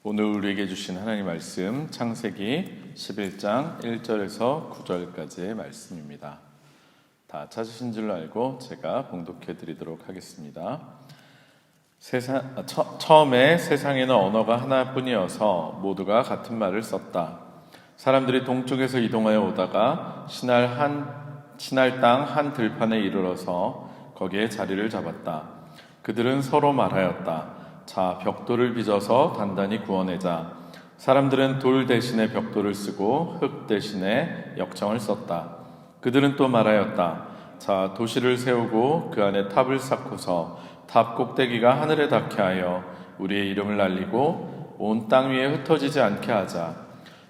오늘 우리에게 주신 하나님 말씀 창세기 11장 1절에서 9절까지의 말씀입니다. 다 찾으신 줄 알고 제가 봉독해 드리도록 하겠습니다. 처음에 세상에는 언어가 하나뿐이어서 모두가 같은 말을 썼다. 사람들이 동쪽에서 이동하여 오다가 신할 땅 한 들판에 이르러서 거기에 자리를 잡았다. 그들은 서로 말하였다. 자, 벽돌을 빚어서 단단히 구워내자. 사람들은 돌 대신에 벽돌을 쓰고 흙 대신에 역청을 썼다. 그들은 또 말하였다. 자, 도시를 세우고 그 안에 탑을 쌓고서 탑 꼭대기가 하늘에 닿게 하여 우리의 이름을 알리고 온 땅 위에 흩어지지 않게 하자.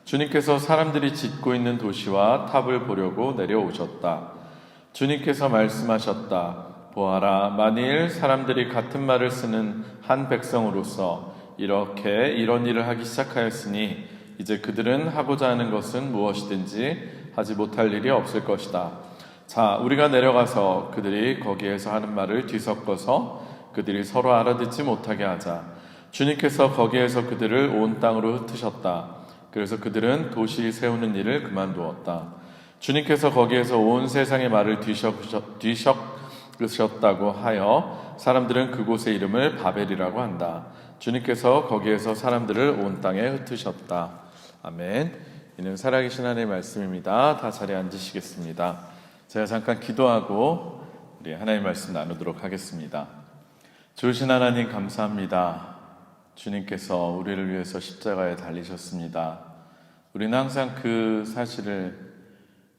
주님께서 사람들이 짓고 있는 도시와 탑을 보려고 내려오셨다. 주님께서 말씀하셨다. 보아라, 만일 사람들이 같은 말을 쓰는 한 백성으로서 이런 일을 하기 시작하였으니 이제 그들은 하고자 하는 것은 무엇이든지 하지 못할 일이 없을 것이다. 자, 우리가 내려가서 그들이 거기에서 하는 말을 뒤섞어서 그들이 서로 알아듣지 못하게 하자. 주님께서 거기에서 그들을 온 땅으로 흩으셨다. 그래서 그들은 도시 세우는 일을 그만두었다. 주님께서 거기에서 온 세상의 말을 뒤섞으셨다고 하여 사람들은 그곳의 이름을 바벨이라고 한다. 주님께서 거기에서 사람들을 온 땅에 흩으셨다. 아멘. 이는 살아계신 하나님의 말씀입니다. 다 자리에 앉으시겠습니다. 제가 잠깐 기도하고 우리 하나님의 말씀 나누도록 하겠습니다. 좋으신 하나님 감사합니다. 주님께서 우리를 위해서 십자가에 달리셨습니다. 우리는 항상 그 사실을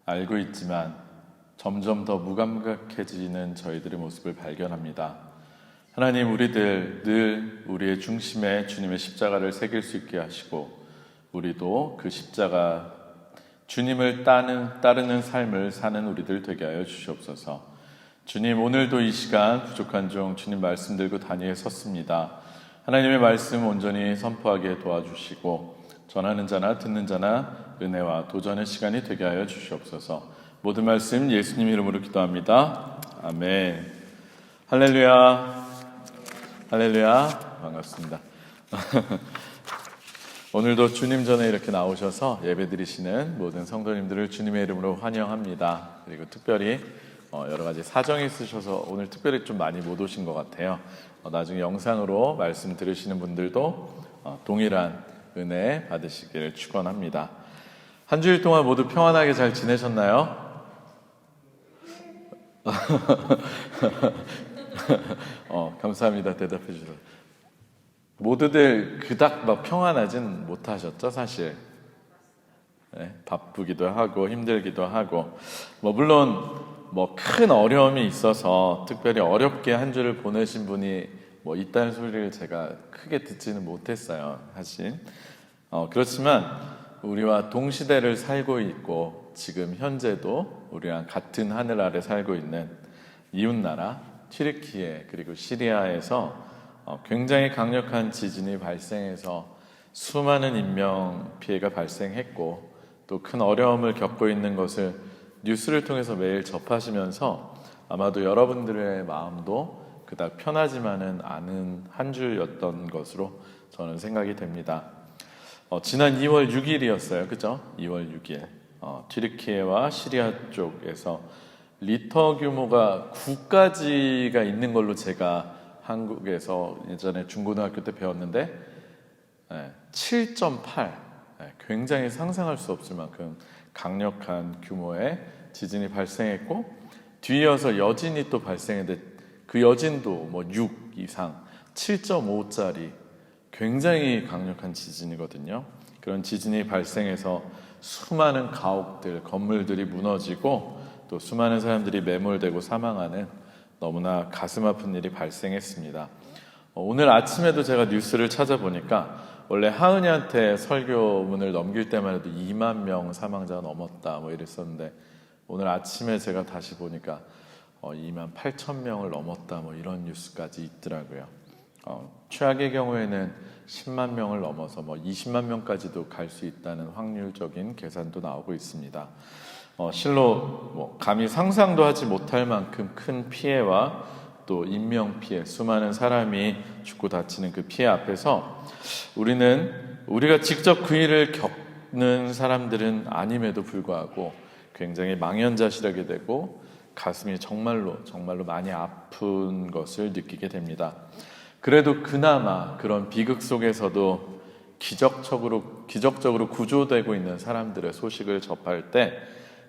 알고 있지만 점점 더 무감각해지는 저희들의 모습을 발견합니다. 하나님, 우리들 늘 우리의 중심에 주님의 십자가를 새길 수 있게 하시고 우리도 그 십자가 주님을 따르는 삶을 사는 우리들 되게 하여 주시옵소서. 주님, 오늘도 이 시간 부족한 중 주님 말씀 들고 단위에 섰습니다. 하나님의 말씀 온전히 선포하게 도와주시고 전하는 자나 듣는 자나 은혜와 도전의 시간이 되게 하여 주시옵소서. 모든 말씀 예수님 이름으로 기도합니다. 아멘. 할렐루야. 할렐루야. 반갑습니다. 오늘도 주님 전에 이렇게 나오셔서 예배드리시는 모든 성도님들을 주님의 이름으로 환영합니다. 그리고 특별히 여러 가지 사정이 있으셔서 오늘 특별히 좀 많이 못 오신 것 같아요. 나중에 영상으로 말씀 들으시는 분들도 동일한 은혜 받으시기를 축원합니다. 한 주일 동안 모두 평안하게 잘 지내셨나요? 감사합니다. 대답해 주셔서. 모두들 그닥 막 평안하진 못하셨죠, 사실. 네, 바쁘기도 하고 힘들기도 하고 물론 큰 어려움이 있어서 특별히 어렵게 한 주를 보내신 분이 있다는 소리를 제가 크게 듣지는 못했어요, 사실. 그렇지만 우리와 동시대를 살고 있고 지금 현재도 우리랑 같은 하늘 아래 살고 있는 이웃나라 튀르키예 그리고 시리아에서 굉장히 강력한 지진이 발생해서 수많은 인명 피해가 발생했고 또 큰 어려움을 겪고 있는 것을 뉴스를 통해서 매일 접하시면서 아마도 여러분들의 마음도 그닥 편하지만은 않은 한 주였던 것으로 저는 생각이 됩니다. 지난 2월 6일이었어요. 그죠? 2월 6일. 튀르키예와 시리아 쪽에서 리터 규모가 9까지가 있는 걸로 제가 한국에서 예전에 중고등학교 때 배웠는데 7.8 굉장히 상상할 수 없을 만큼 강력한 규모의 지진이 발생했고 뒤이어서 여진이 또 발생했는데 그 여진도 6 이상 7.5짜리 굉장히 강력한 지진이거든요. 그런 지진이 발생해서 수많은 가옥들, 건물들이 무너지고 또 수많은 사람들이 매몰되고 사망하는 너무나 가슴 아픈 일이 발생했습니다. 오늘 아침에도 제가 뉴스를 찾아보니까 원래 하은이한테 설교문을 넘길 때만 해도 2만 명 사망자가 넘었다 이랬었는데 오늘 아침에 제가 다시 보니까 2만 8천 명을 넘었다 이런 뉴스까지 있더라고요. 최악의 경우에는 10만 명을 넘어서 20만 명까지도 갈 수 있다는 확률적인 계산도 나오고 있습니다. 실로 감히 상상도 하지 못할 만큼 큰 피해와 또 인명 피해, 수많은 사람이 죽고 다치는 그 피해 앞에서 우리가 직접 그 일을 겪는 사람들은 아님에도 불구하고 굉장히 망연자실하게 되고 가슴이 정말로 많이 아픈 것을 느끼게 됩니다. 그래도 그나마 그런 비극 속에서도 기적적으로 구조되고 있는 사람들의 소식을 접할 때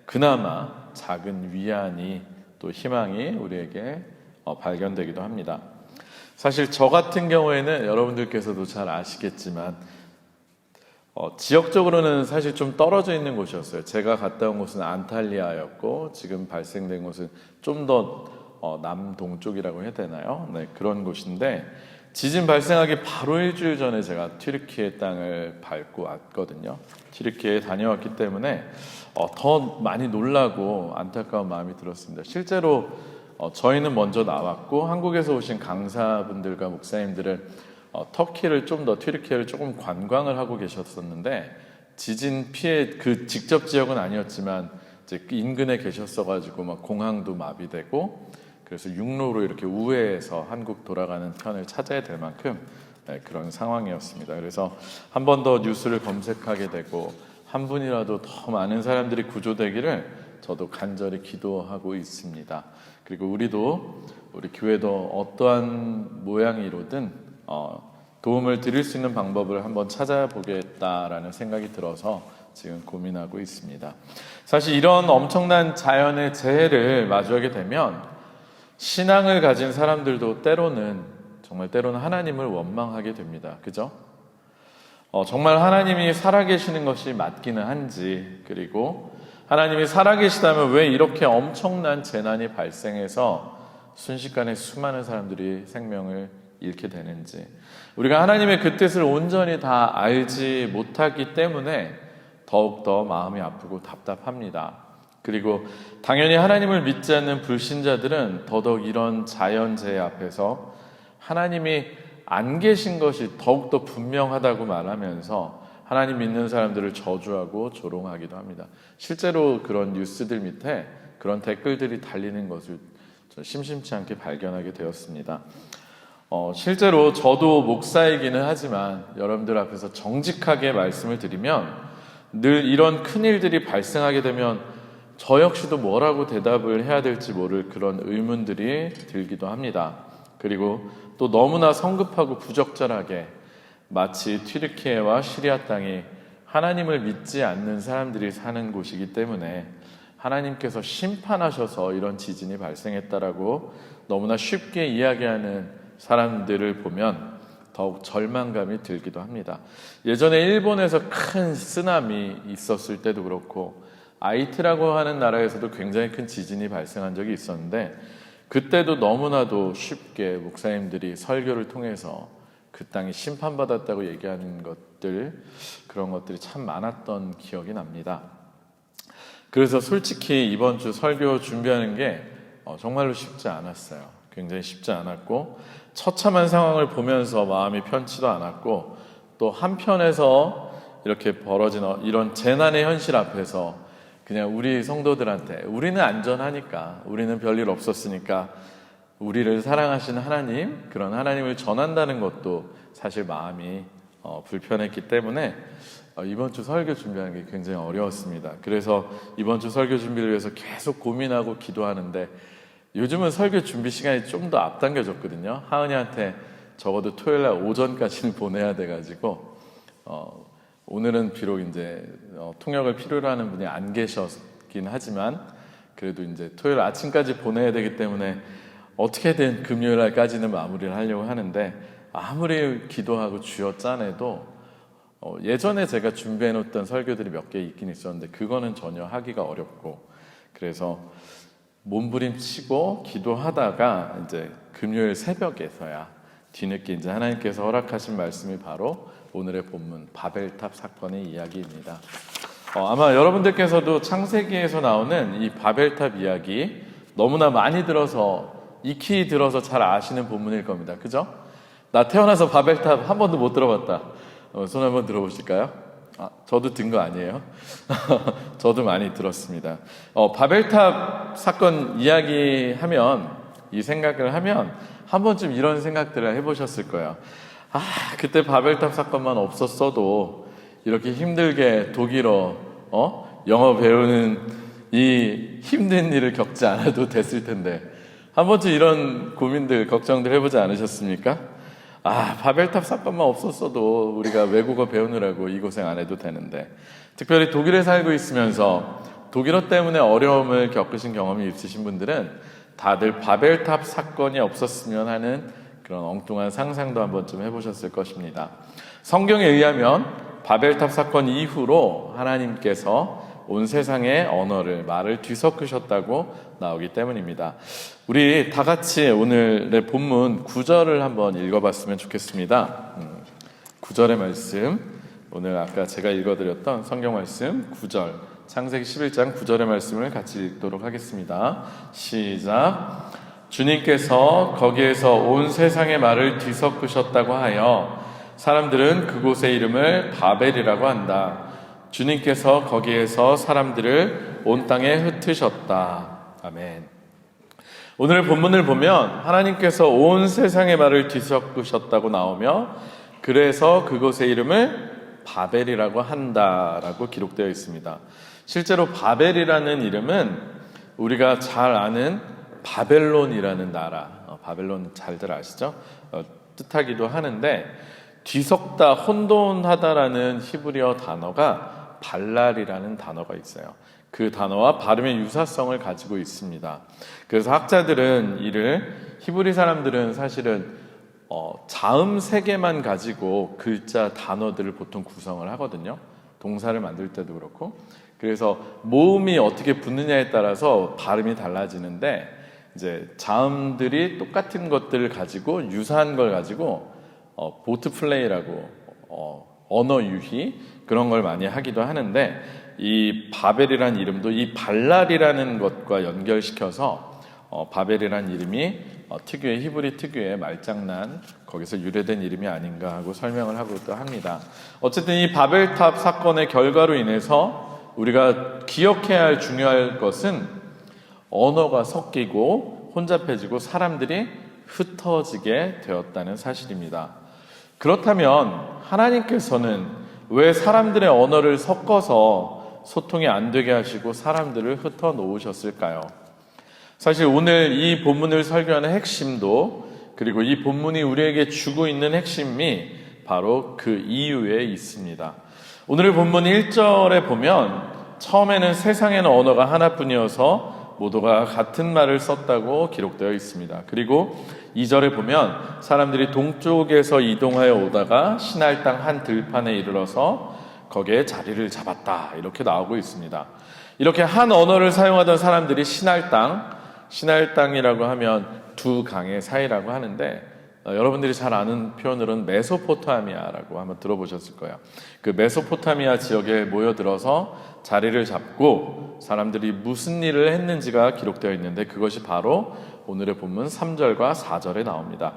그나마 작은 위안이 또 희망이 우리에게 발견되기도 합니다. 사실 저 같은 경우에는 여러분들께서도 잘 아시겠지만 지역적으로는 사실 좀 떨어져 있는 곳이었어요. 제가 갔다 온 곳은 안탈리아였고 지금 발생된 곳은 좀 더 남동쪽이라고 해야 되나요? 네, 그런 곳인데 지진 발생하기 바로 일주일 전에 제가 튀르키예 땅을 밟고 왔거든요. 튀르키예에 다녀왔기 때문에 더 많이 놀라고 안타까운 마음이 들었습니다. 실제로 저희는 먼저 나왔고 한국에서 오신 강사분들과 목사님들은 터키를 좀 더 튀르키예를 조금 관광을 하고 계셨었는데 지진 피해 그 직접 지역은 아니었지만 이제 인근에 계셨어가지고 막 공항도 마비되고 그래서 육로로 이렇게 우회해서 한국 돌아가는 편을 찾아야 될 만큼 그런 상황이었습니다. 그래서 한 번 더 뉴스를 검색하게 되고 한 분이라도 더 많은 사람들이 구조되기를 저도 간절히 기도하고 있습니다. 그리고 우리 교회도 어떠한 모양이로든 도움을 드릴 수 있는 방법을 한번 찾아보겠다라는 생각이 들어서 지금 고민하고 있습니다. 사실 이런 엄청난 자연의 재해를 마주하게 되면 신앙을 가진 사람들도 때로는 하나님을 원망하게 됩니다. 그죠? 정말 하나님이 살아계시는 것이 맞기는 한지, 그리고 하나님이 살아계시다면 왜 이렇게 엄청난 재난이 발생해서 순식간에 수많은 사람들이 생명을 잃게 되는지, 우리가 하나님의 그 뜻을 온전히 다 알지 못하기 때문에 더욱더 마음이 아프고 답답합니다. 그리고 당연히 하나님을 믿지 않는 불신자들은 더더욱 이런 자연재해 앞에서 하나님이 안 계신 것이 더욱더 분명하다고 말하면서 하나님 믿는 사람들을 저주하고 조롱하기도 합니다. 실제로 그런 뉴스들 밑에 그런 댓글들이 달리는 것을 심심치 않게 발견하게 되었습니다. 실제로 저도 목사이기는 하지만 여러분들 앞에서 정직하게 말씀을 드리면 늘 이런 큰일들이 발생하게 되면 저 역시도 뭐라고 대답을 해야 될지 모를 그런 의문들이 들기도 합니다. 그리고 또 너무나 성급하고 부적절하게 마치 튀르키예와 시리아 땅이 하나님을 믿지 않는 사람들이 사는 곳이기 때문에 하나님께서 심판하셔서 이런 지진이 발생했다라고 너무나 쉽게 이야기하는 사람들을 보면 더욱 절망감이 들기도 합니다. 예전에 일본에서 큰 쓰나미 있었을 때도 그렇고 아이티라고 하는 나라에서도 굉장히 큰 지진이 발생한 적이 있었는데 그때도 너무나도 쉽게 목사님들이 설교를 통해서 그 땅이 심판받았다고 얘기하는 그런 것들이 참 많았던 기억이 납니다. 그래서 솔직히 이번 주 설교 준비하는 게 정말로 쉽지 않았어요. 굉장히 쉽지 않았고 처참한 상황을 보면서 마음이 편치도 않았고 또 한편에서 이렇게 벌어진 이런 재난의 현실 앞에서 그냥 우리 성도들한테 우리는 안전하니까, 우리는 별일 없었으니까 우리를 사랑하시는 하나님, 그런 하나님을 전한다는 것도 사실 마음이 불편했기 때문에 이번 주 설교 준비하는 게 굉장히 어려웠습니다. 그래서 이번 주 설교 준비를 위해서 계속 고민하고 기도하는데 요즘은 설교 준비 시간이 좀 더 앞당겨졌거든요. 하은이한테 적어도 토요일 날 오전까지는 보내야 돼가지고 오늘은 비록 이제 통역을 필요로 하는 분이 안 계셨긴 하지만 그래도 이제 토요일 아침까지 보내야 되기 때문에 어떻게든 금요일 날까지는 마무리를 하려고 하는데 아무리 기도하고 쥐어 짜내도 예전에 제가 준비해 놓던 설교들이 몇 개 있긴 있었는데 그거는 전혀 하기가 어렵고 그래서 몸부림치고 기도하다가 이제 금요일 새벽에서야 뒤늦게 이제 하나님께서 허락하신 말씀이 바로 오늘의 본문 바벨탑 사건의 이야기입니다. 아마 여러분들께서도 창세기에서 나오는 이 바벨탑 이야기 너무나 많이 들어서 익히 들어서 잘 아시는 본문일 겁니다. 그죠? 나 태어나서 바벨탑 한 번도 못 들어봤다. 손 한번 들어보실까요? 저도 든 거 아니에요? 저도 많이 들었습니다. 바벨탑 사건 이야기하면 이 생각을 하면 한 번쯤 이런 생각들을 해보셨을 거예요. 그때 바벨탑 사건만 없었어도 이렇게 힘들게 독일어 영어 배우는 이 힘든 일을 겪지 않아도 됐을 텐데, 한 번쯤 이런 고민들, 걱정들 해보지 않으셨습니까? 바벨탑 사건만 없었어도 우리가 외국어 배우느라고 이 고생 안 해도 되는데, 특별히 독일에 살고 있으면서 독일어 때문에 어려움을 겪으신 경험이 있으신 분들은 다들 바벨탑 사건이 없었으면 하는 그런 엉뚱한 상상도 한번 좀 해보셨을 것입니다. 성경에 의하면 바벨탑 사건 이후로 하나님께서 온 세상의 언어를, 말을 뒤섞으셨다고 나오기 때문입니다. 우리 다 같이 오늘의 본문 9절을 한번 읽어봤으면 좋겠습니다. 9절의 말씀, 오늘 아까 제가 읽어드렸던 성경 말씀 9절, 창세기 11장 9절의 말씀을 같이 읽도록 하겠습니다. 시작. 주님께서 거기에서 온 세상의 말을 뒤섞으셨다고 하여 사람들은 그곳의 이름을 바벨이라고 한다. 주님께서 거기에서 사람들을 온 땅에 흩으셨다. 아멘. 오늘 본문을 보면 하나님께서 온 세상의 말을 뒤섞으셨다고 나오며, 그래서 그곳의 이름을 바벨이라고 한다라고 기록되어 있습니다. 실제로 바벨이라는 이름은 우리가 잘 아는 바벨론이라는 나라, 바벨론 잘들 아시죠? 뜻하기도 하는데, 뒤섞다, 혼돈하다라는 히브리어 단어가 발랄이라는 단어가 있어요. 그 단어와 발음의 유사성을 가지고 있습니다. 그래서 학자들은 이를, 히브리 사람들은 사실은 자음 3개만 가지고 글자, 단어들을 보통 구성을 하거든요. 동사를 만들 때도 그렇고. 그래서 모음이 어떻게 붙느냐에 따라서 발음이 달라지는데, 이제 자음들이 똑같은 것들을 가지고, 유사한 걸 가지고 보트 플레이라고 언어 유희, 그런 걸 많이 하기도 하는데, 이 바벨이라는 이름도 이 발랄이라는 것과 연결시켜서 바벨이라는 이름이 특유의, 히브리 특유의 말장난, 거기서 유래된 이름이 아닌가 하고 설명을 하고도 합니다. 어쨌든 이 바벨탑 사건의 결과로 인해서 우리가 기억해야 할 중요한 것은 언어가 섞이고 혼잡해지고 사람들이 흩어지게 되었다는 사실입니다. 그렇다면 하나님께서는 왜 사람들의 언어를 섞어서 소통이 안 되게 하시고 사람들을 흩어 놓으셨을까요? 사실 오늘 이 본문을 설교하는 핵심도, 그리고 이 본문이 우리에게 주고 있는 핵심이 바로 그 이유에 있습니다. 오늘 본문 1절에 보면 처음에는 세상에는 언어가 하나뿐이어서 모두가 같은 말을 썼다고 기록되어 있습니다. 그리고 2절에 보면 사람들이 동쪽에서 이동하여 오다가 시날 땅 한 들판에 이르러서 거기에 자리를 잡았다, 이렇게 나오고 있습니다. 이렇게 한 언어를 사용하던 사람들이 시날 땅이라고 하면 두 강의 사이라고 하는데, 여러분들이 잘 아는 표현으로는 메소포타미아라고 한번 들어보셨을 거예요. 그 메소포타미아 지역에 모여들어서 자리를 잡고 사람들이 무슨 일을 했는지가 기록되어 있는데, 그것이 바로 오늘의 본문 3절과 4절에 나옵니다.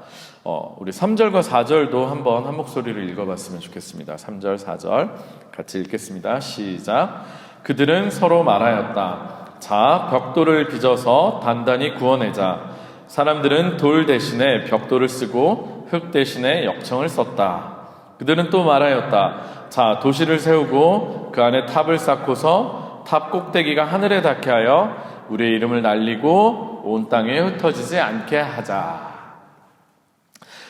우리 3절과 4절도 한번 한 목소리를 읽어봤으면 좋겠습니다. 3절, 4절 같이 읽겠습니다. 시작. 그들은 서로 말하였다. 자, 벽돌을 빚어서 단단히 구워내자. 사람들은 돌 대신에 벽돌을 쓰고 흙 대신에 역청을 썼다. 그들은 또 말하였다. 자, 도시를 세우고 그 안에 탑을 쌓고서 탑 꼭대기가 하늘에 닿게 하여 우리의 이름을 날리고 온 땅에 흩어지지 않게 하자.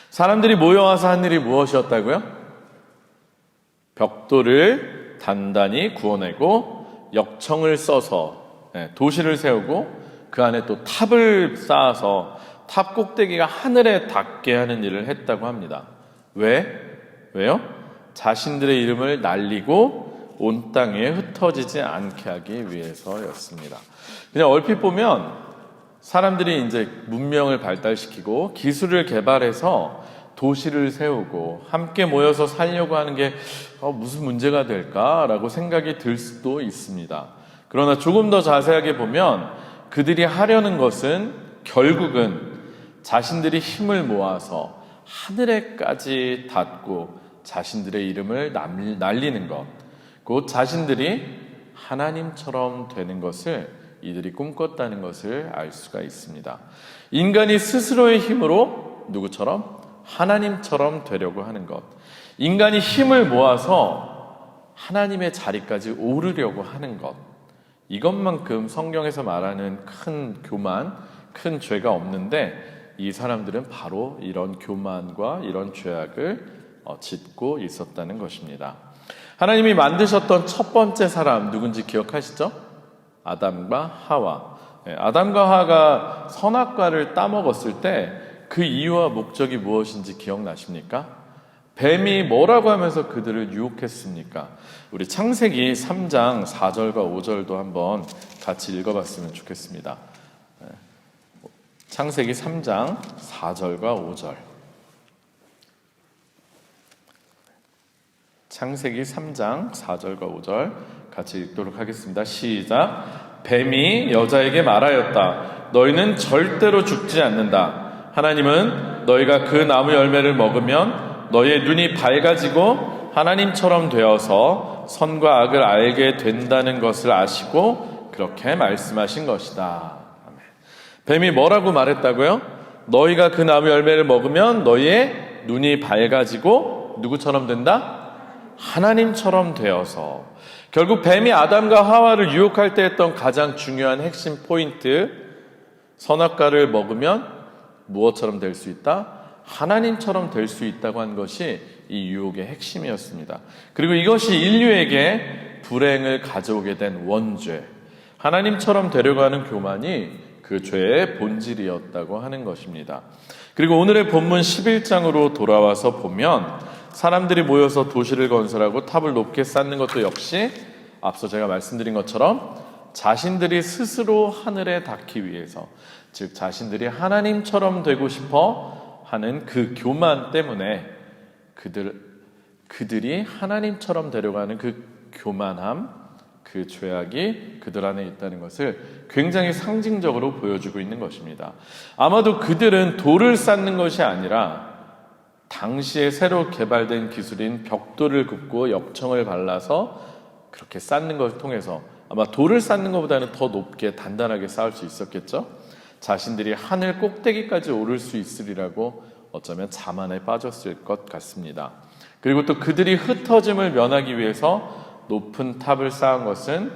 사람들이 모여와서 한 일이 무엇이었다고요? 벽돌을 단단히 구워내고 역청을 써서 도시를 세우고 그 안에 또 탑을 쌓아서 탑 꼭대기가 하늘에 닿게 하는 일을 했다고 합니다. 왜요? 자신들의 이름을 날리고 온 땅에 흩어지지 않게 하기 위해서였습니다. 그냥 얼핏 보면 사람들이 이제 문명을 발달시키고 기술을 개발해서 도시를 세우고 함께 모여서 살려고 하는 게 무슨 문제가 될까라고 생각이 들 수도 있습니다. 그러나 조금 더 자세하게 보면 그들이 하려는 것은 결국은 자신들이 힘을 모아서 하늘에까지 닿고 자신들의 이름을 날리는 것, 곧 자신들이 하나님처럼 되는 것을 이들이 꿈꿨다는 것을 알 수가 있습니다. 인간이 스스로의 힘으로 누구처럼? 하나님처럼 되려고 하는 것. 인간이 힘을 모아서 하나님의 자리까지 오르려고 하는 것. 이것만큼 성경에서 말하는 큰 교만, 큰 죄가 없는데 이 사람들은 바로 이런 교만과 이런 죄악을 짓고 있었다는 것입니다. 하나님이 만드셨던 첫 번째 사람 누군지 기억하시죠? 아담과 하와. 아담과 하와가 선악과를 따먹었을 때 그 이유와 목적이 무엇인지 기억나십니까? 뱀이 뭐라고 하면서 그들을 유혹했습니까? 우리 창세기 3장 4절과 5절도 한번 같이 읽어봤으면 좋겠습니다. 창세기 3장 4절과 5절. 창세기 3장 4절과 5절 같이 읽도록 하겠습니다. 시작. 뱀이 여자에게 말하였다. 너희는 절대로 죽지 않는다. 하나님은 너희가 그 나무 열매를 먹으면 너희의 눈이 밝아지고 하나님처럼 되어서 선과 악을 알게 된다는 것을 아시고 그렇게 말씀하신 것이다. 아멘. 뱀이 뭐라고 말했다고요? 너희가 그 나무 열매를 먹으면 너희의 눈이 밝아지고 누구처럼 된다? 하나님처럼 되어서. 결국 뱀이 아담과 하와를 유혹할 때 했던 가장 중요한 핵심 포인트, 선악과를 먹으면 무엇처럼 될 수 있다? 하나님처럼 될 수 있다고 한 것이 이 유혹의 핵심이었습니다. 그리고 이것이 인류에게 불행을 가져오게 된 원죄, 하나님처럼 되려고 하는 교만이 그 죄의 본질이었다고 하는 것입니다. 그리고 오늘의 본문 11장으로 돌아와서 보면 사람들이 모여서 도시를 건설하고 탑을 높게 쌓는 것도 역시 앞서 제가 말씀드린 것처럼 자신들이 스스로 하늘에 닿기 위해서, 즉 자신들이 하나님처럼 되고 싶어 하는 그 교만 때문에 그들이 하나님처럼 되려고 하는 그 교만함, 그 죄악이 그들 안에 있다는 것을 굉장히 상징적으로 보여주고 있는 것입니다. 아마도 그들은 돌을 쌓는 것이 아니라 당시에 새로 개발된 기술인 벽돌을 굽고 엽청을 발라서 그렇게 쌓는 것을 통해서 아마 돌을 쌓는 것보다는 더 높게 단단하게 쌓을 수 있었겠죠. 자신들이 하늘 꼭대기까지 오를 수 있으리라고 어쩌면 자만에 빠졌을 것 같습니다. 그리고 또 그들이 흩어짐을 면하기 위해서 높은 탑을 쌓은 것은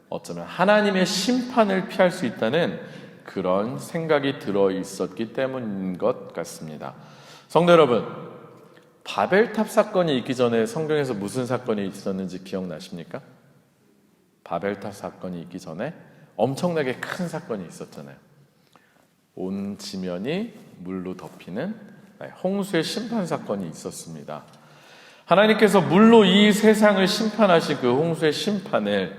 어쩌면 하나님의 심판을 피할 수 있다는 그런 생각이 들어 있었기 때문인 것 같습니다. 성도 여러분, 바벨탑 사건이 있기 전에 성경에서 무슨 사건이 있었는지 기억나십니까? 바벨탑 사건이 있기 전에 엄청나게 큰 사건이 있었잖아요. 온 지면이 물로 덮이는 홍수의 심판 사건이 있었습니다. 하나님께서 물로 이 세상을 심판하신 그 홍수의 심판을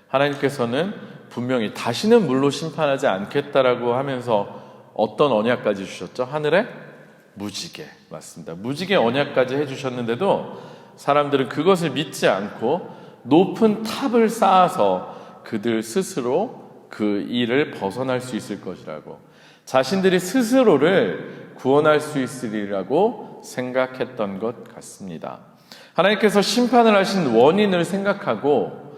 하나님께서는 분명히 다시는 물로 심판하지 않겠다라고 하면서 어떤 언약까지 주셨죠? 하늘에 무지개, 맞습니다. 무지개 언약까지 해주셨는데도 사람들은 그것을 믿지 않고 높은 탑을 쌓아서 그들 스스로 그 일을 벗어날 수 있을 것이라고, 자신들이 스스로를 구원할 수 있으리라고 생각했던 것 같습니다. 하나님께서 심판을 하신 원인을 생각하고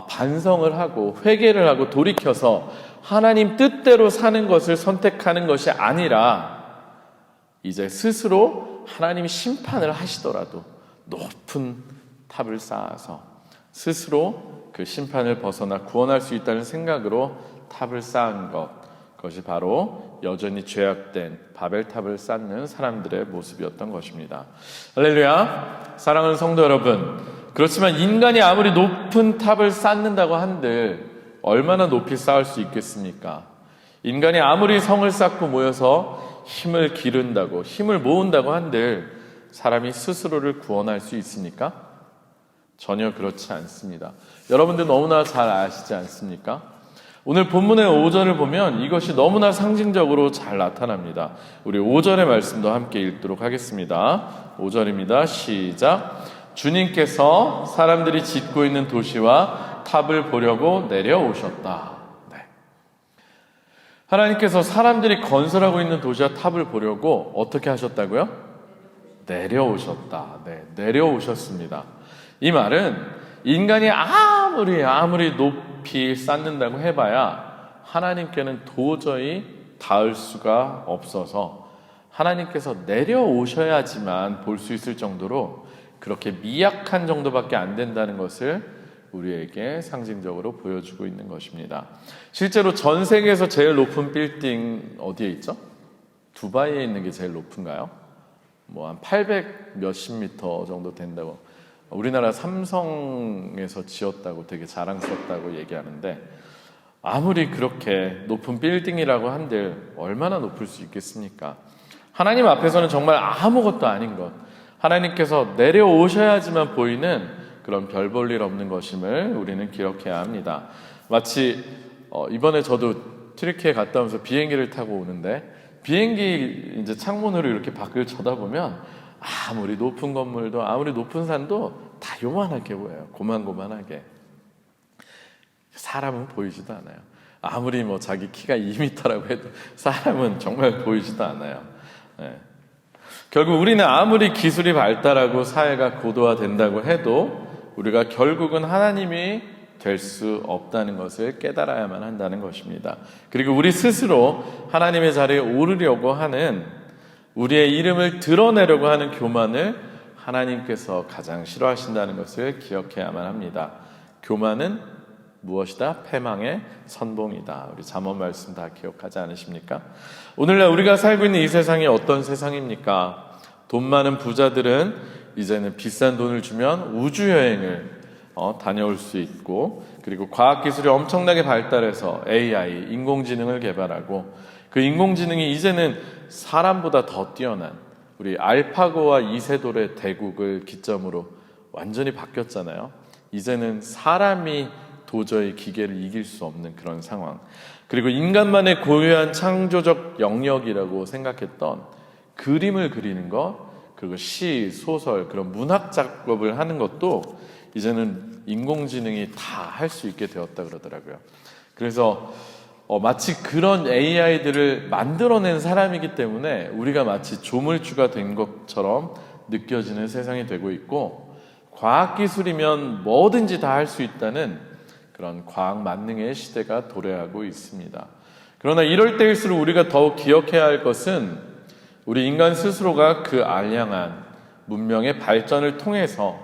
반성을 하고 회개를 하고 돌이켜서 하나님 뜻대로 사는 것을 선택하는 것이 아니라 이제 스스로 하나님이 심판을 하시더라도 높은 탑을 쌓아서 스스로 그 심판을 벗어나 구원할 수 있다는 생각으로 탑을 쌓은 것, 그것이 바로 여전히 죄악된 바벨탑을 쌓는 사람들의 모습이었던 것입니다. 할렐루야. 사랑하는 성도 여러분, 그렇지만 인간이 아무리 높은 탑을 쌓는다고 한들 얼마나 높이 쌓을 수 있겠습니까? 인간이 아무리 성을 쌓고 모여서 힘을 기른다고, 힘을 모은다고 한들 사람이 스스로를 구원할 수 있습니까? 전혀 그렇지 않습니다. 여러분들 너무나 잘 아시지 않습니까? 오늘 본문의 5절을 보면 이것이 너무나 상징적으로 잘 나타납니다. 우리 5절의 말씀도 함께 읽도록 하겠습니다. 5절입니다. 시작. 주님께서 사람들이 짓고 있는 도시와 탑을 보려고 내려오셨다. 네. 하나님께서 사람들이 건설하고 있는 도시와 탑을 보려고 어떻게 하셨다고요? 내려오셨다. 네, 내려오셨습니다. 이 말은 인간이 아무리 높이 쌓는다고 해봐야 하나님께는 도저히 닿을 수가 없어서 하나님께서 내려오셔야지만 볼 수 있을 정도로 그렇게 미약한 정도밖에 안 된다는 것을 우리에게 상징적으로 보여주고 있는 것입니다. 실제로 전 세계에서 제일 높은 빌딩 어디에 있죠? 두바이에 있는 게 제일 높은가요? 뭐 한 800 몇십 미터 정도 된다고, 우리나라 삼성에서 지었다고 되게 자랑스럽다고 얘기하는데, 아무리 그렇게 높은 빌딩이라고 한들 얼마나 높을 수 있겠습니까? 하나님 앞에서는 정말 아무것도 아닌 것, 하나님께서 내려오셔야지만 보이는 그런 별 볼 일 없는 것임을 우리는 기억해야 합니다. 마치 이번에 저도 튀르키예 갔다 오면서 비행기를 타고 오는데, 비행기 이제 창문으로 이렇게 밖을 쳐다보면 아무리 높은 건물도 아무리 높은 산도 다 요만하게 보여요. 고만고만하게. 사람은 보이지도 않아요. 아무리 뭐 자기 키가 2m라고 해도 사람은 정말 보이지도 않아요. 네. 결국 우리는 아무리 기술이 발달하고 사회가 고도화된다고 해도 우리가 결국은 하나님이 될 수 없다는 것을 깨달아야만 한다는 것입니다. 그리고 우리 스스로 하나님의 자리에 오르려고 하는, 우리의 이름을 드러내려고 하는 교만을 하나님께서 가장 싫어하신다는 것을 기억해야만 합니다. 교만은 무엇이다? 패망의 선봉이다. 우리 잠언 말씀 다 기억하지 않으십니까? 오늘날 우리가 살고 있는 이 세상이 어떤 세상입니까? 돈 많은 부자들은 이제는 비싼 돈을 주면 우주여행을 다녀올 수 있고, 그리고 과학기술이 엄청나게 발달해서 AI, 인공지능을 개발하고, 그 인공지능이 이제는 사람보다 더 뛰어난 우리 알파고와 이세돌의 대국을 기점으로 완전히 바뀌었잖아요. 이제는 사람이 도저히 기계를 이길 수 없는 그런 상황, 그리고 인간만의 고유한 창조적 영역이라고 생각했던 그림을 그리는 것, 그리고 시, 소설, 그런 문학 작업을 하는 것도 이제는 인공지능이 다 할 수 있게 되었다 그러더라고요. 그래서 마치 그런 AI들을 만들어낸 사람이기 때문에 우리가 마치 조물주가 된 것처럼 느껴지는 세상이 되고 있고, 과학기술이면 뭐든지 다 할 수 있다는 그런 과학 만능의 시대가 도래하고 있습니다. 그러나 이럴 때일수록 우리가 더욱 기억해야 할 것은, 우리 인간 스스로가 그 알량한 문명의 발전을 통해서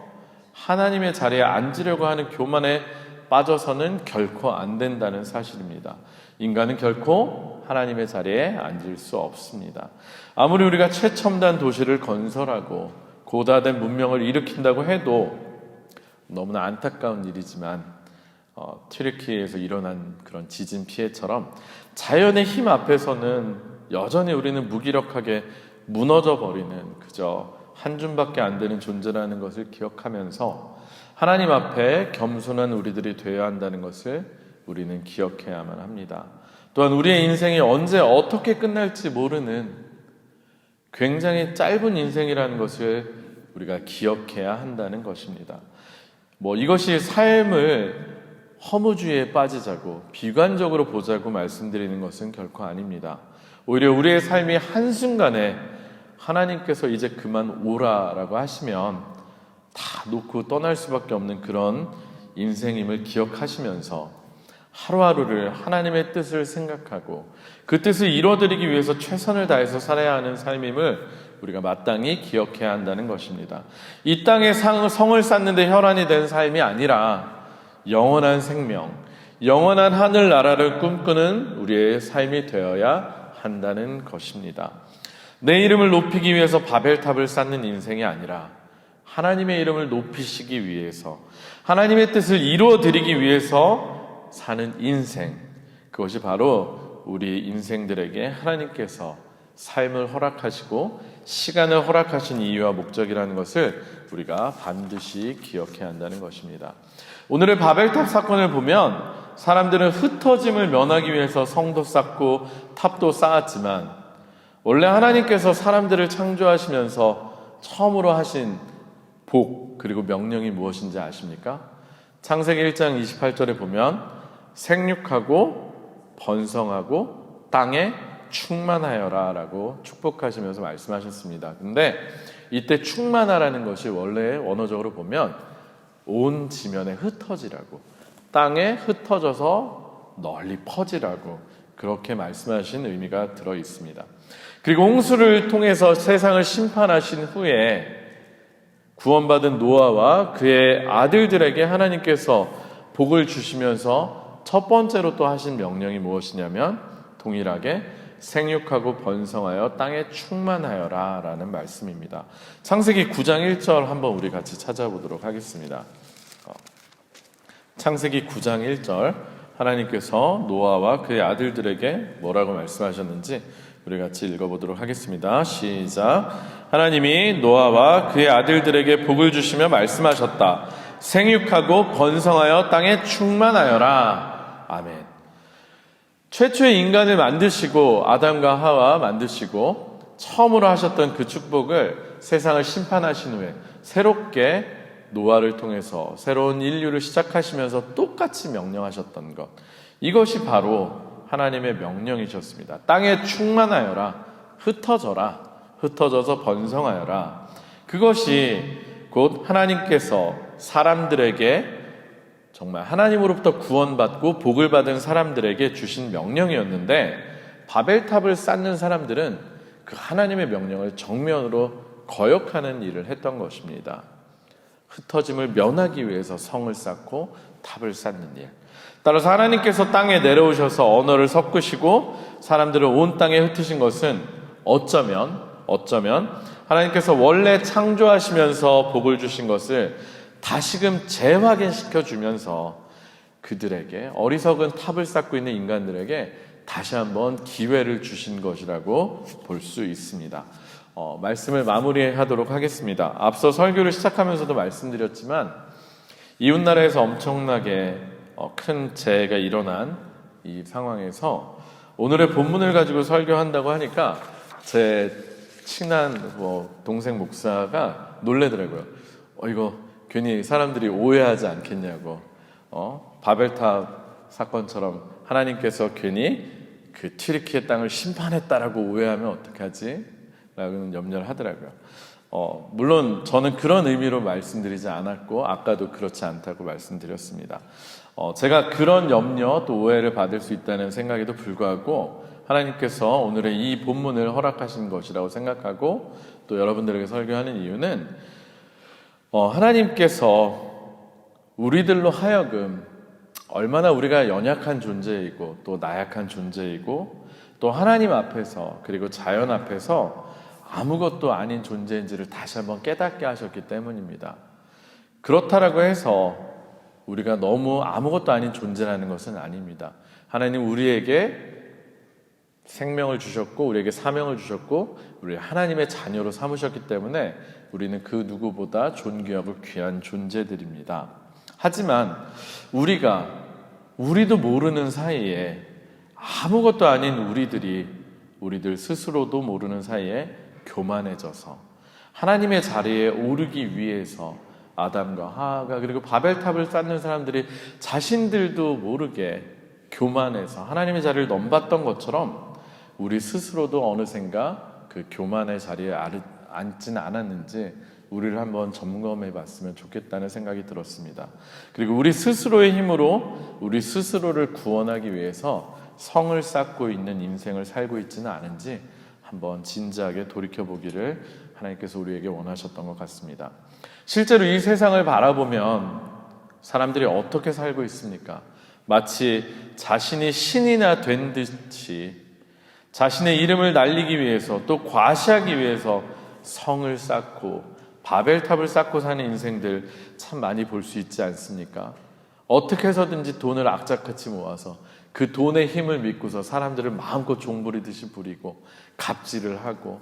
하나님의 자리에 앉으려고 하는 교만에 빠져서는 결코 안 된다는 사실입니다. 인간은 결코 하나님의 자리에 앉을 수 없습니다. 아무리 우리가 최첨단 도시를 건설하고 고다된 문명을 일으킨다고 해도, 너무나 안타까운 일이지만 튀르키예에서 일어난 그런 지진 피해처럼 자연의 힘 앞에서는 여전히 우리는 무기력하게 무너져 버리는 그저 한 줌밖에 안 되는 존재라는 것을 기억하면서 하나님 앞에 겸손한 우리들이 되어야 한다는 것을 우리는 기억해야만 합니다. 또한 우리의 인생이 언제 어떻게 끝날지 모르는 굉장히 짧은 인생이라는 것을 우리가 기억해야 한다는 것입니다. 이것이 삶을 허무주의에 빠지자고 비관적으로 보자고 말씀드리는 것은 결코 아닙니다. 오히려 우리의 삶이 한순간에 하나님께서 이제 그만 오라라고 하시면 다 놓고 떠날 수밖에 없는 그런 인생임을 기억하시면서 하루하루를 하나님의 뜻을 생각하고 그 뜻을 이루어드리기 위해서 최선을 다해서 살아야 하는 삶임을 우리가 마땅히 기억해야 한다는 것입니다. 이 땅에 성을 쌓는데 혈안이 된 삶이 아니라 영원한 생명, 영원한 하늘나라를 꿈꾸는 우리의 삶이 되어야 한다는 것입니다. 내 이름을 높이기 위해서 바벨탑을 쌓는 인생이 아니라 하나님의 이름을 높이시기 위해서, 하나님의 뜻을 이루어드리기 위해서 사는 인생, 그것이 바로 우리 인생들에게 하나님께서 삶을 허락하시고 시간을 허락하신 이유와 목적이라는 것을 우리가 반드시 기억해야 한다는 것입니다. 오늘의 바벨탑 사건을 보면 사람들은 흩어짐을 면하기 위해서 성도 쌓고 탑도 쌓았지만, 원래 하나님께서 사람들을 창조하시면서 처음으로 하신 복 그리고 명령이 무엇인지 아십니까? 창세기 1장 28절에 보면 생육하고 번성하고 땅에 충만하여라 라고 축복하시면서 말씀하셨습니다. 근데 이때 충만하라는 것이 원래 원어적으로 보면 온 지면에 흩어지라고, 땅에 흩어져서 널리 퍼지라고 그렇게 말씀하신 의미가 들어 있습니다. 그리고 홍수를 통해서 세상을 심판하신 후에 구원받은 노아와 그의 아들들에게 하나님께서 복을 주시면서 첫 번째로 또 하신 명령이 무엇이냐면 동일하게 생육하고 번성하여 땅에 충만하여라 라는 말씀입니다. 창세기 9장 1절 한번 우리 같이 찾아보도록 하겠습니다. 창세기 9장 1절 하나님께서 노아와 그의 아들들에게 뭐라고 말씀하셨는지 우리 같이 읽어보도록 하겠습니다. 시작. 하나님이 노아와 그의 아들들에게 복을 주시며 말씀하셨다. 생육하고 번성하여 땅에 충만하여라. 아멘. 최초의 인간을 만드시고 아담과 하와 만드시고 처음으로 하셨던 그 축복을 세상을 심판하신 후에 새롭게 노아를 통해서 새로운 인류를 시작하시면서 똑같이 명령하셨던 것, 이것이 바로 하나님의 명령이셨습니다. 땅에 충만하여라, 흩어져서 번성하여라. 그것이 곧 하나님께서 사람들에게 정말 하나님으로부터 구원받고 복을 받은 사람들에게 주신 명령이었는데, 바벨탑을 쌓는 사람들은 그 하나님의 명령을 정면으로 거역하는 일을 했던 것입니다. 흩어짐을 면하기 위해서 성을 쌓고 탑을 쌓는 일. 따라서 하나님께서 땅에 내려오셔서 언어를 섞으시고 사람들을 온 땅에 흩으신 것은 어쩌면 하나님께서 원래 창조하시면서 복을 주신 것을 다시금 재확인시켜 주면서 그들에게, 어리석은 탑을 쌓고 있는 인간들에게 다시 한번 기회를 주신 것이라고 볼 수 있습니다. 말씀을 마무리하도록 하겠습니다. 앞서 설교를 시작하면서도 말씀드렸지만 이웃나라에서 엄청나게 큰 재해가 일어난 이 상황에서 오늘의 본문을 가지고 설교한다고 하니까 제 친한 동생 목사가 놀래더라고요. 이거 괜히 사람들이 오해하지 않겠냐고. 바벨탑 사건처럼 하나님께서 괜히 그 튀르키예 땅을 심판했다라고 오해하면 어떡하지? 라고는 염려를 하더라고요. 물론 저는 그런 의미로 말씀드리지 않았고 아까도 그렇지 않다고 말씀드렸습니다. 제가 그런 염려 또 오해를 받을 수 있다는 생각에도 불구하고 하나님께서 오늘의 이 본문을 허락하신 것이라고 생각하고 또 여러분들에게 설교하는 이유는 하나님께서 우리들로 하여금 얼마나 우리가 연약한 존재이고 또 나약한 존재이고 또 하나님 앞에서 그리고 자연 앞에서 아무것도 아닌 존재인지를 다시 한번 깨닫게 하셨기 때문입니다. 그렇다라고 해서 우리가 너무 아무것도 아닌 존재라는 것은 아닙니다. 하나님 우리에게 생명을 주셨고 우리에게 사명을 주셨고 우리를 하나님의 자녀로 삼으셨기 때문에 우리는 그 누구보다 존귀하고 귀한 존재들입니다. 하지만 우리도 모르는 사이에 아무것도 아닌 우리들 스스로도 모르는 사이에 교만해져서 하나님의 자리에 오르기 위해서 아담과 하하가 그리고 바벨탑을 쌓는 사람들이 자신들도 모르게 교만해서 하나님의 자리를 넘봤던 것처럼 우리 스스로도 어느샌가 그 교만의 자리에 앉지는 않았는지 우리를 한번 점검해 봤으면 좋겠다는 생각이 들었습니다. 그리고 우리 스스로의 힘으로 우리 스스로를 구원하기 위해서 성을 쌓고 있는 인생을 살고 있지는 않은지 한번 진지하게 돌이켜보기를 하나님께서 우리에게 원하셨던 것 같습니다. 실제로 이 세상을 바라보면 사람들이 어떻게 살고 있습니까? 마치 자신이 신이나 된 듯이 자신의 이름을 날리기 위해서 또 과시하기 위해서 성을 쌓고 바벨탑을 쌓고 사는 인생들 참 많이 볼 수 있지 않습니까? 어떻게 해서든지 돈을 악착같이 모아서 그 돈의 힘을 믿고서 사람들을 마음껏 종부리듯이 부리고 갑질을 하고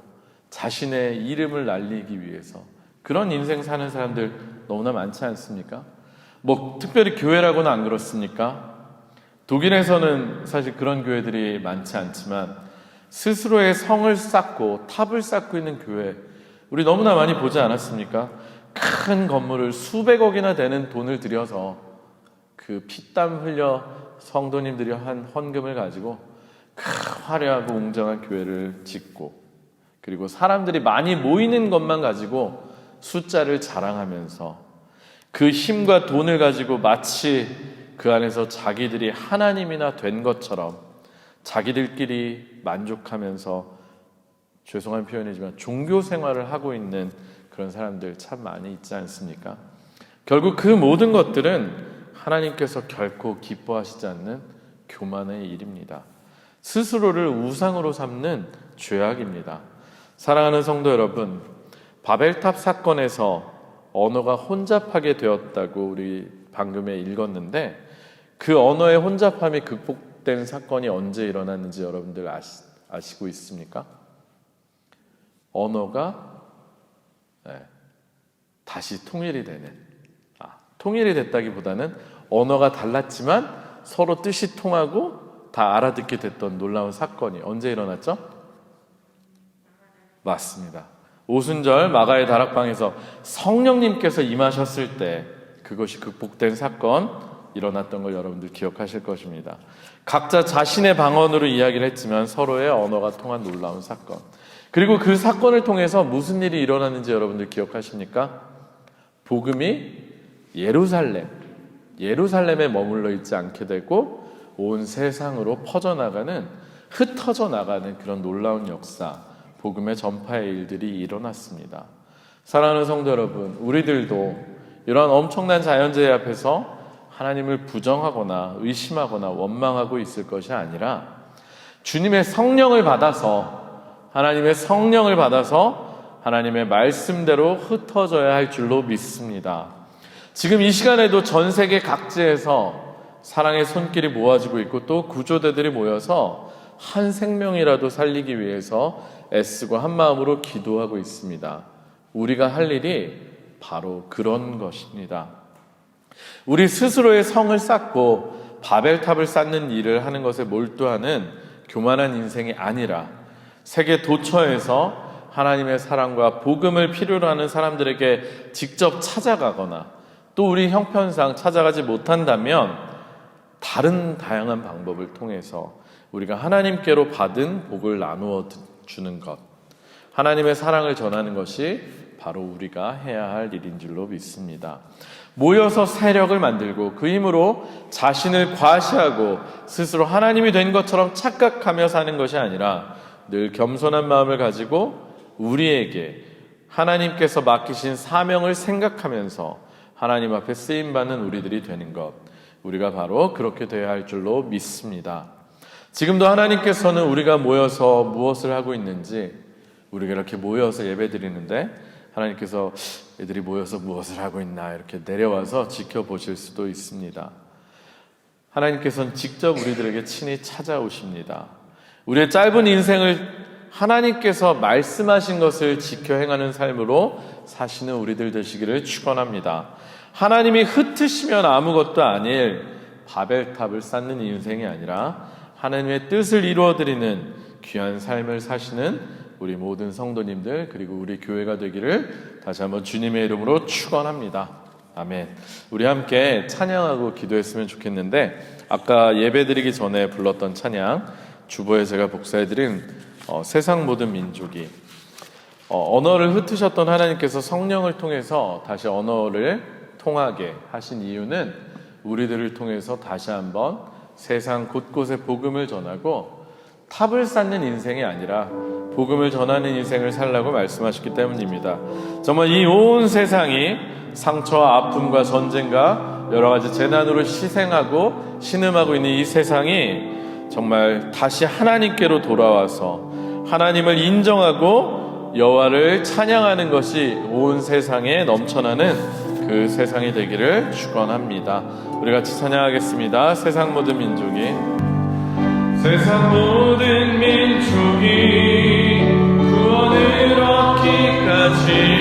자신의 이름을 날리기 위해서 그런 인생 사는 사람들 너무나 많지 않습니까? 특별히 교회라고는 안 그렇습니까? 독일에서는 사실 그런 교회들이 많지 않지만 스스로의 성을 쌓고 탑을 쌓고 있는 교회 우리 너무나 많이 보지 않았습니까? 큰 건물을 수백억이나 되는 돈을 들여서 그 피땀 흘려 성도님들이 한 헌금을 가지고 화려하고 웅장한 교회를 짓고 그리고 사람들이 많이 모이는 것만 가지고 숫자를 자랑하면서 그 힘과 돈을 가지고 마치 그 안에서 자기들이 하나님이나 된 것처럼 자기들끼리 만족하면서 죄송한 표현이지만 종교 생활을 하고 있는 그런 사람들 참 많이 있지 않습니까? 결국 그 모든 것들은 하나님께서 결코 기뻐하시지 않는 교만의 일입니다. 스스로를 우상으로 삼는 죄악입니다. 사랑하는 성도 여러분, 바벨탑 사건에서 언어가 혼잡하게 되었다고 우리 방금에 읽었는데, 그 언어의 혼잡함이 극복된 사건이 언제 일어났는지 여러분들 아시고 있습니까? 언어가 다시 통일이 되는, 통일이 됐다기보다는 언어가 달랐지만 서로 뜻이 통하고 다 알아듣게 됐던 놀라운 사건이 언제 일어났죠? 맞습니다. 오순절 마가의 다락방에서 성령님께서 임하셨을 때 그것이 극복된 사건 일어났던 걸 여러분들 기억하실 것입니다. 각자 자신의 방언으로 이야기를 했지만 서로의 언어가 통한 놀라운 사건. 그리고 그 사건을 통해서 무슨 일이 일어났는지 여러분들 기억하십니까? 복음이 예루살렘에 머물러 있지 않게 되고 온 세상으로 퍼져나가는, 흩어져 나가는 그런 놀라운 역사, 복음의 전파의 일들이 일어났습니다. 사랑하는 성도 여러분, 우리들도 이러한 엄청난 자연재해 앞에서 하나님을 부정하거나 의심하거나 원망하고 있을 것이 아니라 주님의 성령을 받아서, 하나님의 성령을 받아서 하나님의 말씀대로 흩어져야 할 줄로 믿습니다. 지금 이 시간에도 전 세계 각지에서 사랑의 손길이 모아지고 있고 또 구조대들이 모여서 한 생명이라도 살리기 위해서 애쓰고 한 마음으로 기도하고 있습니다. 우리가 할 일이 바로 그런 것입니다. 우리 스스로의 성을 쌓고 바벨탑을 쌓는 일을 하는 것에 몰두하는 교만한 인생이 아니라 세계 도처에서 하나님의 사랑과 복음을 필요로 하는 사람들에게 직접 찾아가거나 또 우리 형편상 찾아가지 못한다면 다른 다양한 방법을 통해서 우리가 하나님께로 받은 복을 나누어 주는 것, 하나님의 사랑을 전하는 것이 바로 우리가 해야 할 일인 줄로 믿습니다. 모여서 세력을 만들고 그 힘으로 자신을 과시하고 스스로 하나님이 된 것처럼 착각하며 사는 것이 아니라 늘 겸손한 마음을 가지고 우리에게 하나님께서 맡기신 사명을 생각하면서 하나님 앞에 쓰임받는 우리들이 되는 것, 우리가 바로 그렇게 되어야 할 줄로 믿습니다. 지금도 하나님께서는 우리가 모여서 무엇을 하고 있는지, 우리가 이렇게 모여서 예배 드리는데 하나님께서 애들이 모여서 무엇을 하고 있나 이렇게 내려와서 지켜보실 수도 있습니다. 하나님께서는 직접 우리들에게 친히 찾아오십니다. 우리의 짧은 인생을 하나님께서 말씀하신 것을 지켜 행하는 삶으로 사시는 우리들 되시기를 축원합니다. 하나님이 흩으시면 아무것도 아닐 바벨탑을 쌓는 인생이 아니라 하나님의 뜻을 이루어드리는 귀한 삶을 사시는 우리 모든 성도님들 그리고 우리 교회가 되기를 다시 한번 주님의 이름으로 축원합니다. 아멘. 우리 함께 찬양하고 기도했으면 좋겠는데, 아까 예배드리기 전에 불렀던 찬양 주보에 제가 복사해드린 세상 모든 민족이, 언어를 흩으셨던 하나님께서 성령을 통해서 다시 언어를 통하게 하신 이유는 우리들을 통해서 다시 한번 세상 곳곳에 복음을 전하고 탑을 쌓는 인생이 아니라 복음을 전하는 인생을 살라고 말씀하셨기 때문입니다. 정말 이 온 세상이 상처와 아픔과 전쟁과 여러 가지 재난으로 희생하고 신음하고 있는 이 세상이 정말 다시 하나님께로 돌아와서 하나님을 인정하고 여호와를 찬양하는 것이 온 세상에 넘쳐나는 그 세상이 되기를 축원합니다. 우리 같이 찬양하겠습니다. 세상 모든 민족이, 세상 모든 민족이 구원을 얻기까지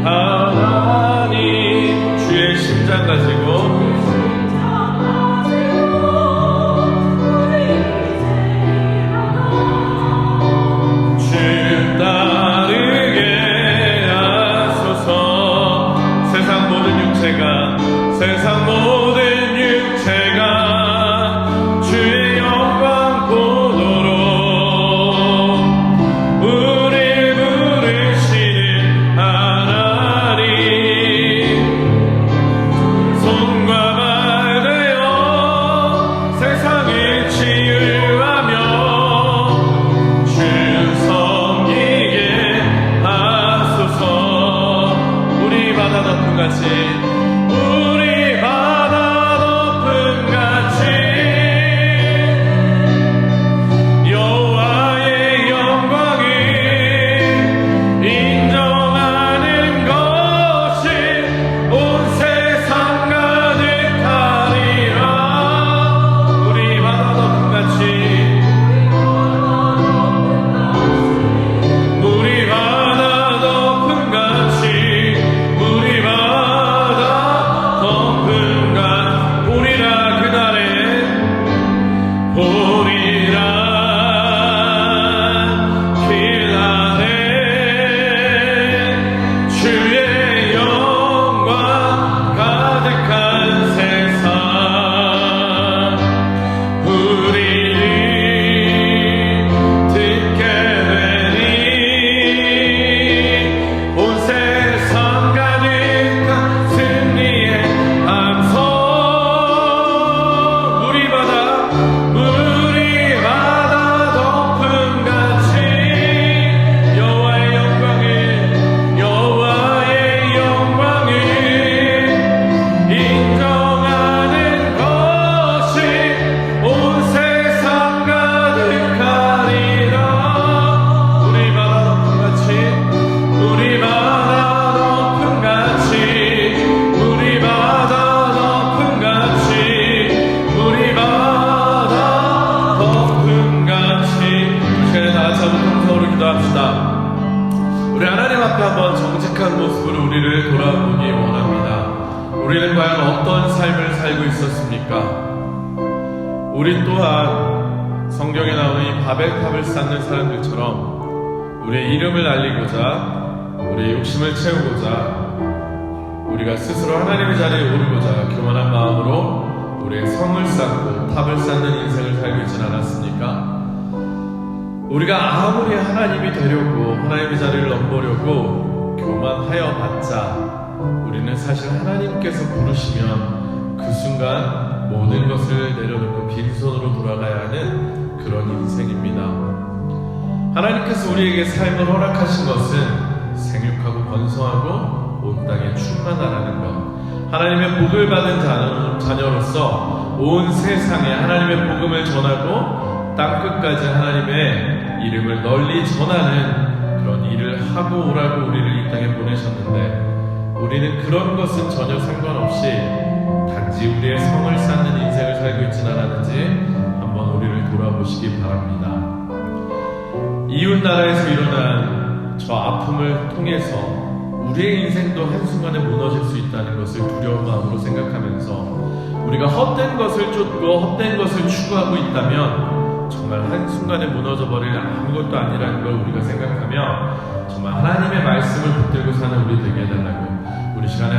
하나님 주의 심장 가지고 세상 모든 육체가 주의 영광 보도록 높음같이 우리 바다 높음같이 여호와의 영광을 인정하는 것이 온 세상 가득하리라. 우리 바다 높음같이 우리 바다 높음같이 우리 바다 높음같이 보리라 그날에 보리라 그날에 주의 영광 가득한 세상 우리를 듣게 되니 온 세상 가득한 승리의 함성 우리 바다 높음같이 여호와의 영광을 인정하는 것이 온 세상 가득하리라. 우리 바다 높음같이 우리 바다 높음같이 우리 바다 높음같이 우리 바다 높음같이 시간에 다 같이 한번 통성으로 기도합시다. 우리 하나님 앞에 한번 정직한 모습으로 우리를 돌아보기 원합니다. 우리는 과연 어떤 삶을 살고 있었습니까? 우리 또한 성경에 나오는 이 바벨탑을 쌓는 사람들처럼 우리의 이름을 알리고자 우리의 욕심을 채우고자 우리가 스스로 하나님의 자리에 오르고자 교만한 마음으로 우리의 성을 쌓고 탑을 쌓는 인생을 살고 있지는 않았습니까? 우리가 아무리 하나님이 되려고 하나님의 자리를 넘보려고 교만하여 봤자 우리는 사실 하나님께서 부르시면 그 순간 모든 것을 내려놓고 빈손으로 돌아가야 하는 그런 인생입니다. 하나님께서 우리에게 삶을 허락하신 것은 생육하고 번성하고 온 땅에 충만하라는 것, 하나님의 복을 받은 자녀로서 온 세상에 하나님의 복음을 전하고 땅끝까지 하나님의 이름을 널리 전하는 그런 일을 하고 오라고 우리를 이 땅에 보내셨는데 우리는 그런 것은 전혀 상관없이 단지 우리의 성을 쌓는 인생을 살고 있지는 않았는지 한번 우리를 돌아보시기 바랍니다. 이웃나라에서 일어난 저 아픔을 통해서 우리의 인생도 한순간에 무너질 수 있다는 것을 두려운 마음으로 생각하면서 우리가 헛된 것을 쫓고 헛된 것을 추구하고 있다면 정말 한순간에 무너져버릴 아무것도 아니라는 걸 우리가 생각하며 정말 하나님의 말씀을 붙들고 사는 우리 되게 해달라고 우리 시간에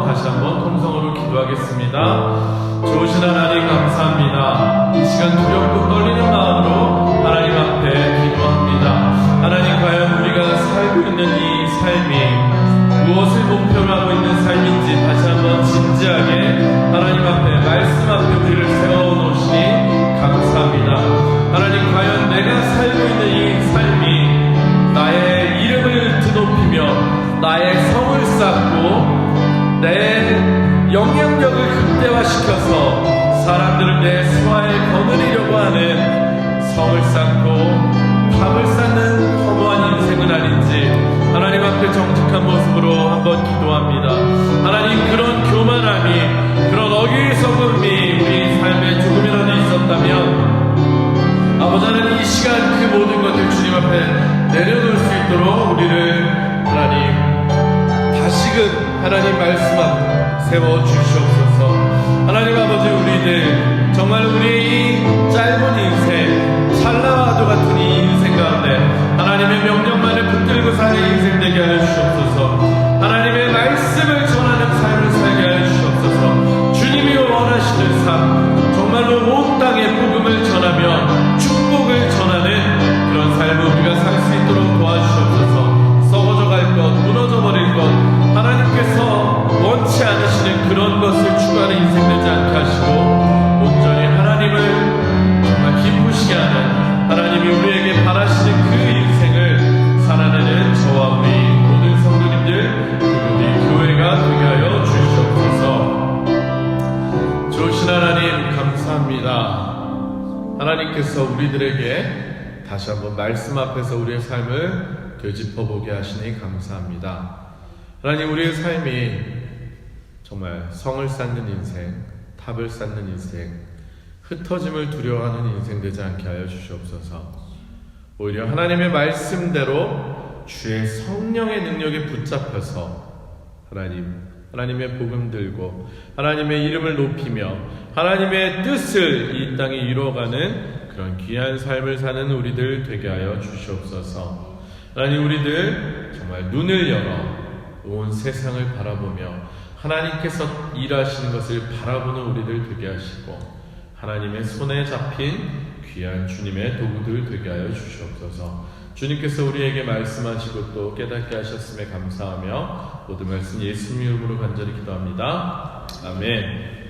다시 한번 통성으로 기도하겠습니다. 좋으신 하나님 감사합니다. 이 시간 두렵고 떨리는 마음으로 하나님 앞에 기도합니다. 하나님 과연 우리가 살고 있는 이 삶이 무엇을 목표로 하고 있는 삶인지 다시 한번 진지하게 하나님 앞에 말씀 앞에 우리를 세워놓으시니 감사합니다. 하나님 과연 내가 살고 있는 이 삶이 나의 이름을 드높이며 나의 성을 쌓고 내 영향력을 극대화시켜서 사람들을 내 수하에 거느리려고 하는 성을 쌓고 탑을 쌓는 허무한 인생은 아닌지 하나님 앞에 정직한 모습으로 한번 기도합니다. 하나님 그런 교만함이 그런 어리석음이 우리 삶에 조금이라도 있었다면 아버지 하나님 이 시간 그 모든 것들 주님 앞에 내려놓을 수 있도록 우리를 하나님 다시금 하나님 말씀 앞에 세워주시옵소서. 하나님 아버지 우리들 정말 우리의 이 짧은 인생 찰나와도 같은 이 인생 가운데 하나님의 명령만을 붙들고 사는 인생 되게 하여 주시옵소서. 하나님의 말씀을 전하는 삶을 살게 하여 주시옵소서. 주님이 원하시는 삶 정말로 온 땅에 복음을 전하며 축복을 전하는 그런 삶을 우리가 살 수 있도록 도와주시옵소서. 썩어져 갈 것, 무너져 버릴 것 하나님께서 원치 않으시는 그런 것을 추구하는 인생 되지 않게 하시고 온전히 하나님을 정말 기쁘시게 하는 하나님이 우리에게 바라시는 그 인생을 하나님께서 우리들에게 다시 한번 말씀 앞에서 우리의 삶을 되짚어보게 하시니 감사합니다. 하나님, 우리의 삶이 정말 성을 쌓는 인생, 탑을 쌓는 인생, 흩어짐을 두려워하는 인생 되지 않게 하여 주시옵소서. 오히려 하나님의 말씀대로 주의 성령의 능력에 붙잡혀서 하나님의 복음 들고 하나님의 이름을 높이며 하나님의 뜻을 이 땅에 이루어가는 그런 귀한 삶을 사는 우리들 되게 하여 주시옵소서. 하나님, 우리들 정말 눈을 열어 온 세상을 바라보며 하나님께서 일하시는 것을 바라보는 우리들 되게 하시고 하나님의 손에 잡힌 귀한 주님의 도구들 되게 하여 주시옵소서. 주님께서 우리에게 말씀하시고 또 깨닫게 하셨음에 감사하며 모든 말씀 예수님 이름으로 간절히 기도합니다. 아멘.